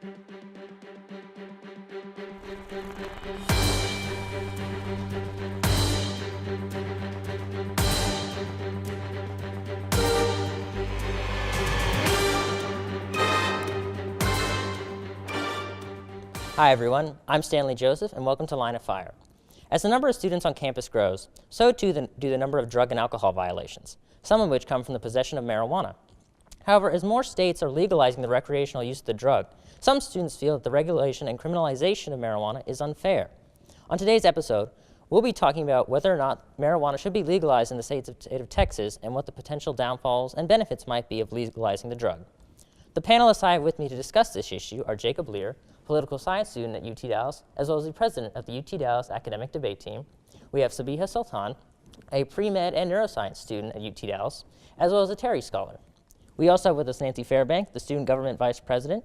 Hi everyone, I'm Stanley Joseph and welcome to Line of Fire. As the number of students on campus grows, so too do the number of drug and alcohol violations, some of which come from the possession of marijuana. However, as more states are legalizing the recreational use of the drug, some students feel that the regulation and criminalization of marijuana is unfair. On today's episode, we'll be talking about whether or not marijuana should be legalized in the state of Texas and what the potential downfalls and benefits might be of legalizing the drug. The panelists I have with me to discuss this issue are Jacob Lear, political science student at UT Dallas, as well as the president of the UT Dallas Academic Debate Team. We have Sabiha Sultan, a pre-med and neuroscience student at UT Dallas, as well as a Terry Scholar. We also have with us Nancy Fairbank, the student government vice president,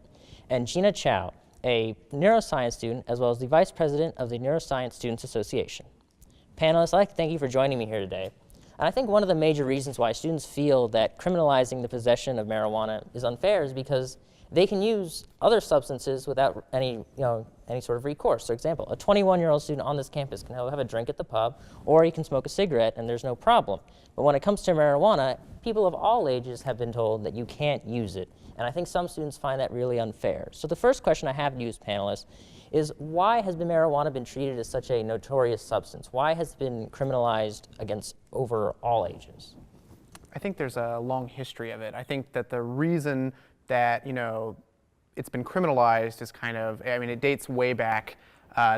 and Gina Chow, a neuroscience student, as well as the vice president of the Neuroscience Students Association. Panelists, I'd like to thank you for joining me here today. And I think one of the major reasons why students feel that criminalizing the possession of marijuana is unfair is because they can use other substances without any sort of recourse. For example, a 21-year-old student on this campus can have a drink at the pub, or he can smoke a cigarette and there's no problem. But when it comes to marijuana, people of all ages have been told that you can't use it. And I think some students find that really unfair. So the first question I have to you as panelists is, why has marijuana been treated as such a notorious substance? Why has it been criminalized over all ages? I think there's a long history of it. I think that the reason that it's been criminalized is it dates way back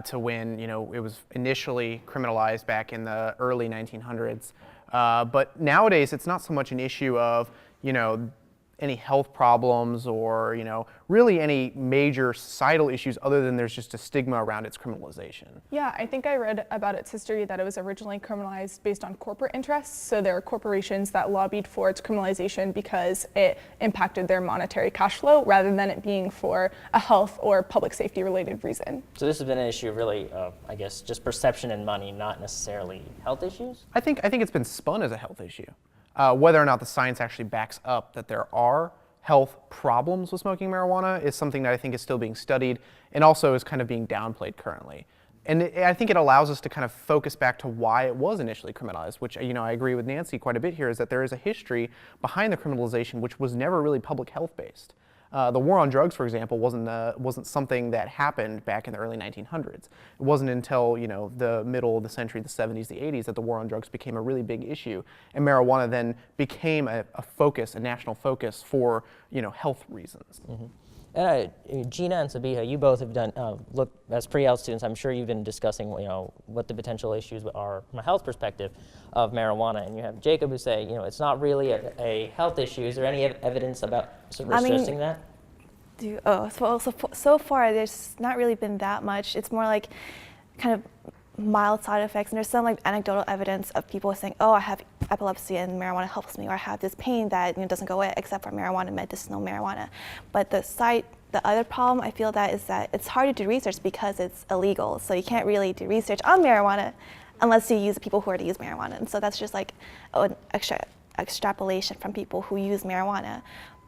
to when it was initially criminalized back in the early 1900s. But nowadays it's not so much an issue of any health problems or really any major societal issues, other than there's just a stigma around its criminalization. Yeah, I think I read about its history that it was originally criminalized based on corporate interests. So there are corporations that lobbied for its criminalization because it impacted their monetary cash flow rather than it being for a health or public safety related reason. So this has been an issue really of, I guess, just perception and money, not necessarily health issues? I think it's been spun as a health issue. Whether or not the science actually backs up that there are health problems with smoking marijuana is something that I think is still being studied and also is kind of being downplayed currently. And I think it allows us to kind of focus back to why it was initially criminalized, which I agree with Nancy quite a bit here, is that there is a history behind the criminalization which was never really public health based. The war on drugs, for example, wasn't something that happened back in the early 1900s. It wasn't until the middle of the century, the 70s, the 80s, that the war on drugs became a really big issue, and marijuana then became a national focus for health reasons. Mm-hmm. Gina and Sabiha, you both have done look as pre-health students. I'm sure you've been discussing what the potential issues are from a health perspective of marijuana, and you have Jacob who say it's not really a health issue. Is there any evidence about stressing that? So far there's not really been that much. It's more like kind of mild side effects, and there's some anecdotal evidence of people saying, oh, I have epilepsy and marijuana helps me, or I have this pain that doesn't go away except for marijuana, medicinal marijuana. But the other problem I feel is that it's hard to do research because it's illegal, so you can't really do research on marijuana unless you use people who already use marijuana, and so that's just like an extrapolation from people who use marijuana,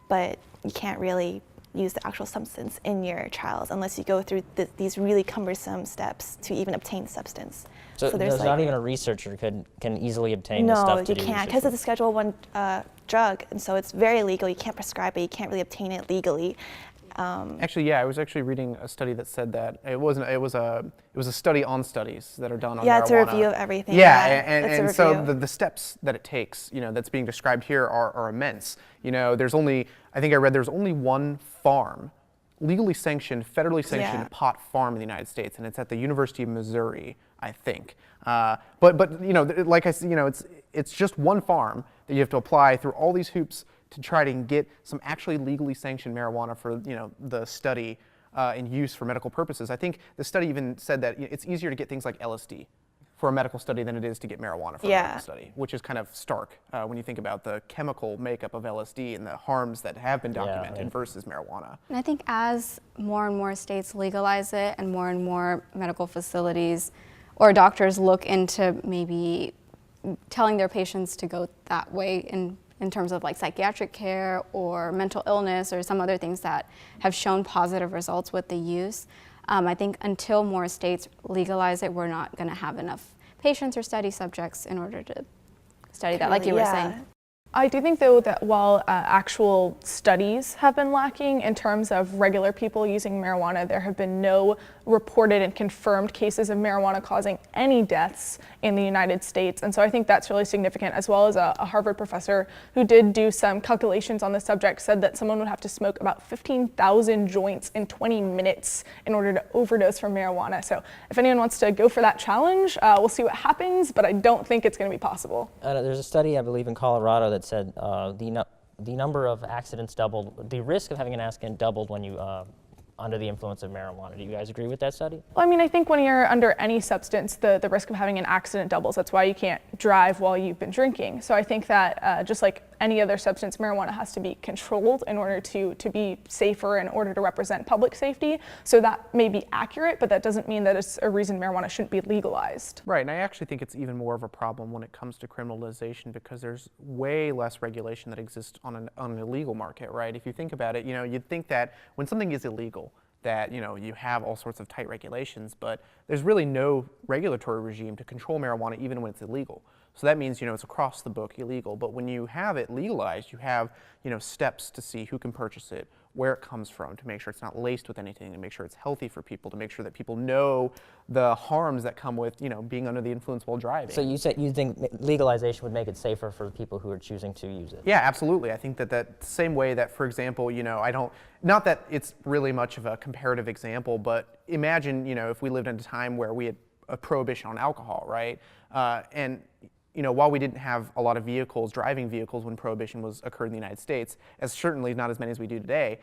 but you can't really use the actual substance in your trials unless you go through these really cumbersome steps to even obtain the substance. So there's not even a researcher can easily obtain this stuff to do research? No, you can't, because it's a Schedule I drug, and so it's very illegal. You can't prescribe it. You can't really obtain it legally. Actually, yeah, I was actually reading a study that said that it was a study on studies that are done on marijuana. Yeah, it's a review of everything. Yeah, and so the steps that it takes, that's being described here are immense. There's only, I think I read there's only one farm, legally sanctioned, federally sanctioned pot farm in the United States, and it's at the University of Missouri, I think. But like I said, it's just one farm that you have to apply through all these hoops to try to get some actually legally sanctioned marijuana for the study and use for medical purposes. I think the study even said that it's easier to get things like LSD for a medical study than it is to get marijuana for a medical study, which is kind of stark when you think about the chemical makeup of LSD and the harms that have been documented versus marijuana. And I think as more and more states legalize it and more medical facilities or doctors look into maybe telling their patients to go that way in in terms of like psychiatric care or mental illness or some other things that have shown positive results with the use. I think until more states legalize it, we're not going to have enough patients or study subjects in order to study that, like you were saying. I do think, though, that while actual studies have been lacking in terms of regular people using marijuana, there have been no reported and confirmed cases of marijuana causing any deaths in the United States. And so I think that's really significant, as well as a Harvard professor who did do some calculations on the subject said that someone would have to smoke about 15,000 joints in 20 minutes in order to overdose from marijuana. So if anyone wants to go for that challenge, we'll see what happens, but I don't think it's going to be possible. There's a study, I believe, in Colorado that said the number of accidents doubled, the risk of having an accident doubled when you under the influence of marijuana. Do you guys agree with that study? Well, I mean, I think when you're under any substance, the risk of having an accident doubles. That's why you can't drive while you've been drinking. So I think that just like any other substance, marijuana has to be controlled in order to be safer, in order to represent public safety. So that may be accurate, but that doesn't mean that it's a reason marijuana shouldn't be legalized. Right, and I actually think it's even more of a problem when it comes to criminalization because there's way less regulation that exists on an illegal market, right? If you think about it, you'd think that when something is illegal, that you have all sorts of tight regulations, but there's really no regulatory regime to control marijuana even when it's illegal. So that means it's across the book illegal. But when you have it legalized, you have steps to see who can purchase it, where it comes from, to make sure it's not laced with anything, to make sure it's healthy for people, to make sure that people know the harms that come with being under the influence while driving. So you said you think legalization would make it safer for the people who are choosing to use it? Yeah, absolutely. I think that same way that, for example, not that it's really much of a comparative example, but imagine if we lived in a time where we had a prohibition on alcohol, right? And while we didn't have a lot of driving vehicles when prohibition occurred in the United States, as certainly not as many as we do today,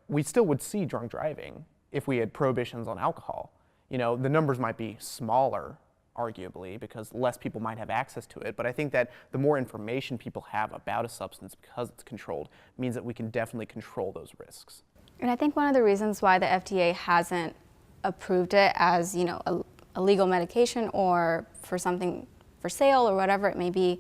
we still would see drunk driving if we had prohibitions on alcohol. The numbers might be smaller, arguably, because less people might have access to it. But I think that the more information people have about a substance because it's controlled means that we can definitely control those risks. And I think one of the reasons why the FDA hasn't approved it as, a legal medication or for something for sale or whatever it may be,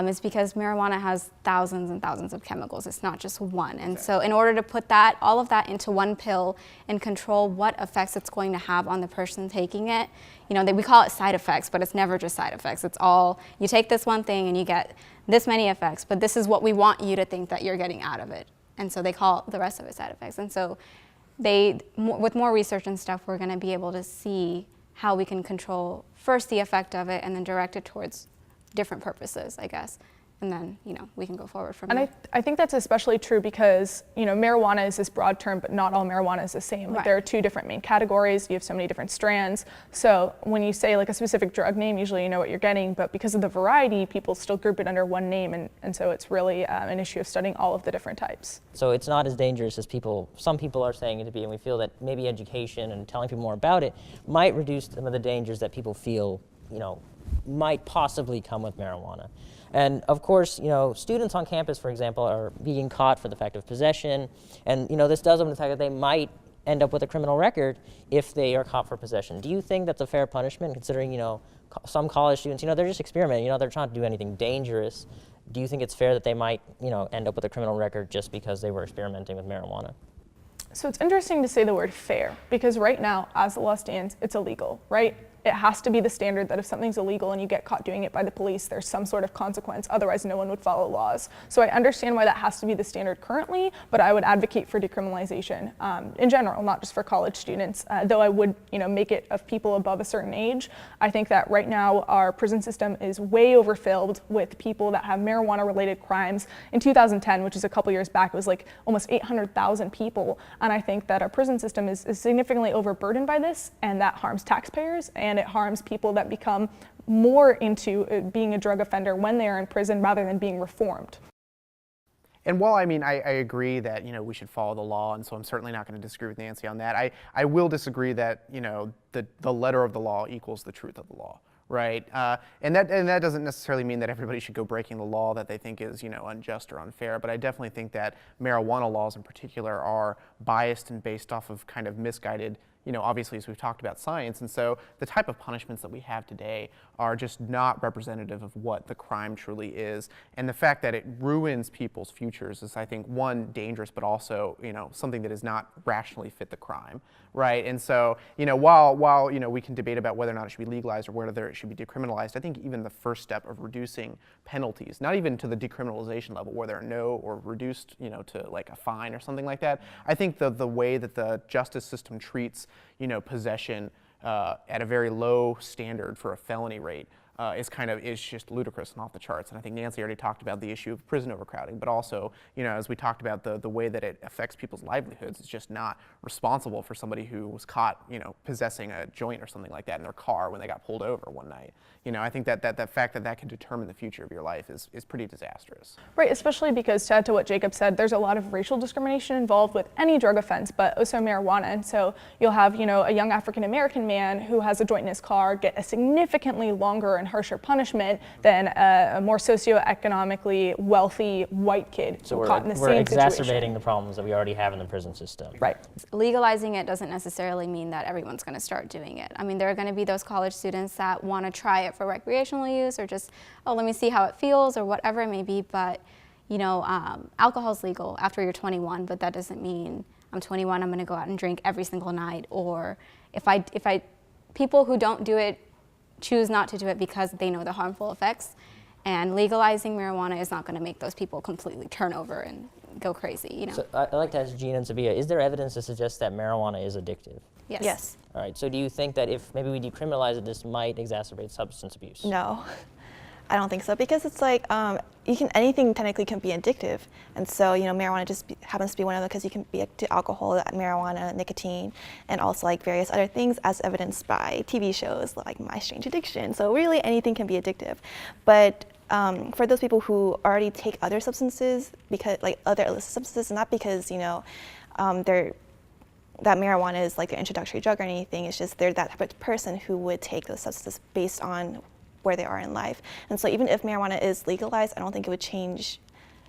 is because marijuana has thousands and thousands of chemicals. It's not just one. And so in order to put all of that into one pill and control what effects it's going to have on the person taking it, we call it side effects, but it's never just side effects. It's all, you take this one thing and you get this many effects, but this is what we want you to think that you're getting out of it. And so they call the rest of it side effects. And so with more research and stuff, we're going to be able to see how we can control first the effect of it and then direct it towards different purposes, I guess. And then, we can go forward from there. And I think that's especially true because, marijuana is this broad term, but not all marijuana is the same. Like, there are two different main categories. You have so many different strands. So when you say like a specific drug name, usually you know what you're getting, but because of the variety, people still group it under one name. And so it's really an issue of studying all of the different types. So it's not as dangerous as some people are saying it to be, and we feel that maybe education and telling people more about it might reduce some of the dangers that people feel, might possibly come with marijuana. And of course, students on campus, for example, are being caught for the fact of possession. And, this does open the fact that they might end up with a criminal record if they are caught for possession. Do you think that's a fair punishment, considering, some college students, they're just experimenting, they're trying to do anything dangerous. Do you think it's fair that they might, end up with a criminal record just because they were experimenting with marijuana? So it's interesting to say the word fair, because right now, as the law stands, it's illegal, right? It has to be the standard that if something's illegal and you get caught doing it by the police, there's some sort of consequence. Otherwise, no one would follow laws. So I understand why that has to be the standard currently, but I would advocate for decriminalization in general, not just for college students. Though I would, make it of people above a certain age. I think that right now our prison system is way overfilled with people that have marijuana-related crimes. In 2010, which is a couple years back, it was like almost 800,000 people. And I think that our prison system is significantly overburdened by this, and that harms taxpayers, and it harms people that become more into being a drug offender when they are in prison rather than being reformed. And while I agree that we should follow the law, and so I'm certainly not going to disagree with Nancy on that, I will disagree that the letter of the law equals the truth of the law, right? And that doesn't necessarily mean that everybody should go breaking the law that they think is unjust or unfair, but I definitely think that marijuana laws in particular are biased and based off of kind of misguided obviously, as we've talked about, science. And so the type of punishments that we have today are just not representative of what the crime truly is. And the fact that it ruins people's futures is, I think, one, dangerous, but also, something that does not rationally fit the crime, right? And so, while we can debate about whether or not it should be legalized or whether it should be decriminalized, I think even the first step of reducing penalties, not even to the decriminalization level where they're no or reduced, to like a fine or something like that. I think the way that the justice system treats, possession at a very low standard for a felony rate is just ludicrous and off the charts. And I think Nancy already talked about the issue of prison overcrowding, but also, as we talked about the way that it affects people's livelihoods, it's just not responsible for somebody who was caught, possessing a joint or something like that in their car when they got pulled over one night. I think that fact that can determine the future of your life is pretty disastrous. Right, especially because, to add to what Jacob said, there's a lot of racial discrimination involved with any drug offense, but also marijuana. And so you'll have, a young African-American man who has a joint in his car get a significantly longer and harsher punishment than a more socioeconomically wealthy white kid so caught in the we're same exacerbating situation. the problems that we already have in the prison system. Right. Legalizing it doesn't necessarily mean that everyone's going to start doing it. I mean, there are going to be those college students that want to try it for recreational use or just, let me see how it feels or whatever it may be. But, alcohol's legal after you're 21, but that doesn't mean I'm 21, I'm going to go out and drink every single night. Or people who don't do it choose not to do it because they know the harmful effects. And legalizing marijuana is not going to make those people completely turn over and go crazy, So I'd like to ask Gina and Sabia, is there evidence to suggest that marijuana is addictive? Yes. Yes. All right, so do you think that if maybe we decriminalize it, this might exacerbate substance abuse? No, I don't think so, because it's like anything technically can be addictive, and so marijuana just happens to be one of them, because you can be addicted to alcohol, marijuana, nicotine, and also like various other things, as evidenced by TV shows like My Strange Addiction. So really anything can be addictive, but for those people who already take other substances, because like other illicit substances, not because that marijuana is like their introductory drug or anything, it's just they're that type of person who would take those substances based on where they are in life. And so even if marijuana is legalized, I don't think it would change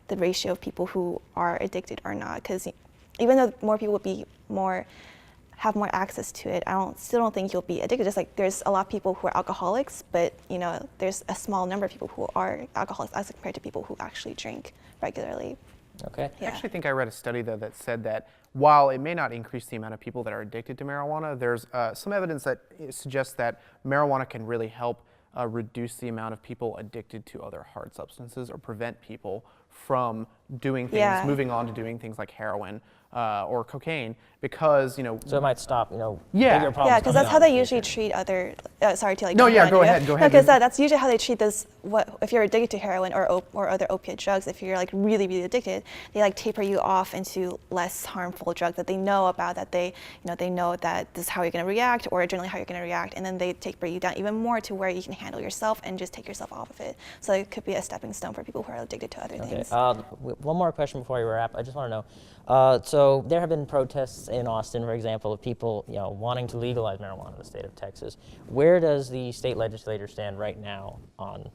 the ratio of people who are addicted or not, because even though more people would have more access to it, still don't think you'll be addicted. Just like there's a lot of people who are alcoholics, but there's a small number of people who are alcoholics as compared to people who actually drink regularly. Okay. I actually think I read a study, though, that said that while it may not increase the amount of people that are addicted to marijuana, there's some evidence that suggests that marijuana can really help reduce the amount of people addicted to other hard substances, or prevent people from doing things, moving on to doing things like heroin or cocaine, because So it might stop, bigger problems. Yeah, because that's how they usually treat other. Sorry to like. No, yeah, go ahead. No, because that's usually how they treat this. If you're addicted to heroin or other opiate drugs, if you're like really, really addicted, they like taper you off into less harmful drugs that they know about, that they know that this is how you're going to react, or generally how you're going to react, and then they taper you down even more to where you can handle yourself and just take yourself off of it. So it could be a stepping stone for people who are addicted to other things. One more question before we wrap. I just want to know. So there have been protests in Austin, for example, of people wanting to legalize marijuana in the state of Texas. Where does the state legislature stand right now on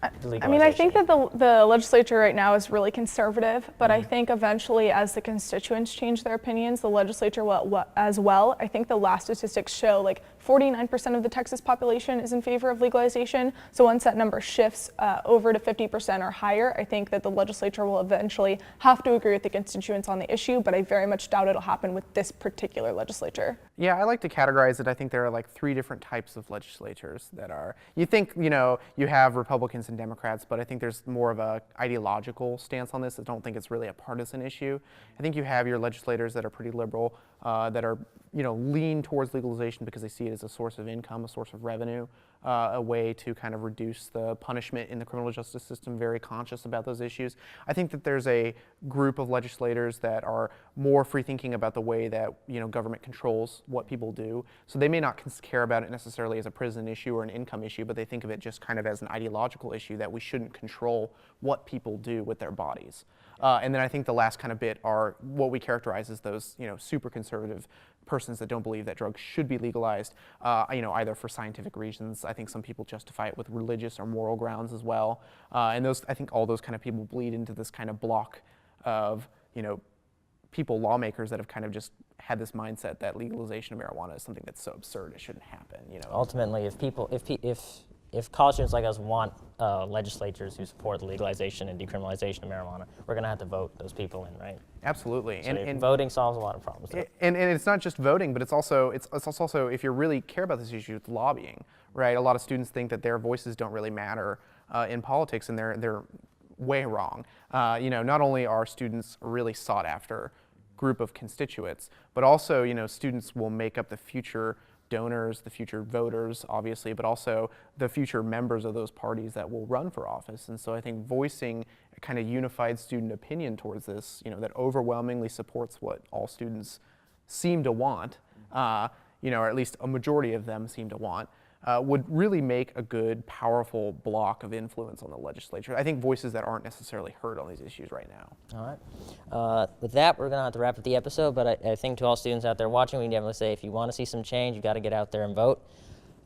the legalization? I mean, I think that the legislature right now is really conservative, but I think eventually, as the constituents change their opinions, the legislature will as well. I think the last statistics show like 49% of the Texas population is in favor of legalization. So once that number shifts over to 50% or higher, I think that the legislature will eventually have to agree with the constituents on the issue, but I very much doubt it'll happen with this particular legislature. Yeah, I like to categorize it. I think there are like three different types of legislatures that are, you think, you have Republicans and Democrats, but I think there's more of a ideological stance on this. I don't think it's really a partisan issue. I think you have your legislators that are pretty liberal, that are, lean towards legalization because they see it as a source of income, a source of revenue, a way to kind of reduce the punishment in the criminal justice system, very conscious about those issues. I think that there's a group of legislators that are more free-thinking about the way that government controls what people do. So they may not care about it necessarily as a prison issue or an income issue, but they think of it just kind of as an ideological issue that we shouldn't control what people do with their bodies. And then I think the last kind of bit are what we characterize as those super conservative persons that don't believe that drugs should be legalized, either for scientific reasons. I think some people justify it with religious or moral grounds as well. And I think all those kind of people bleed into this kind of block of, people, lawmakers that have kind of just had this mindset that legalization of marijuana is something that's so absurd it shouldn't happen. You know. Ultimately, if college students like us want legislatures who support the legalization and decriminalization of marijuana, we're going to have to vote those people in, right? Absolutely. So and voting solves a lot of problems. And it's not just voting, but it's also if you really care about this issue, it's lobbying, right? A lot of students think that their voices don't really matter in politics, and they're way wrong. You know, not only are students a really sought after group of constituents, but also, you know, students will make up the future donors, the future voters, obviously, but also the future members of those parties that will run for office. And so I think voicing a kind of unified student opinion towards this, you know, that overwhelmingly supports what all students seem to want, you know, or at least a majority of them seem to want, would really make a good, powerful block of influence on the legislature. I think voices that aren't necessarily heard on these issues right now. All right. With that, we're going to have to wrap up the episode, but I think to all students out there watching, we can definitely say if you want to see some change, you've got to get out there and vote.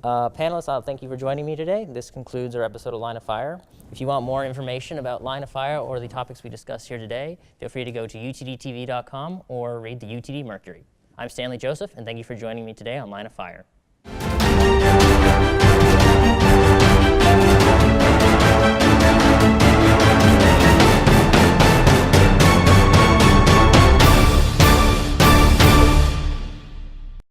Panelists, I'll thank you for joining me today. This concludes our episode of Line of Fire. If you want more information about Line of Fire or the topics we discussed here today, feel free to go to utdtv.com or read the UTD Mercury. I'm Stanley Joseph, and thank you for joining me today on Line of Fire.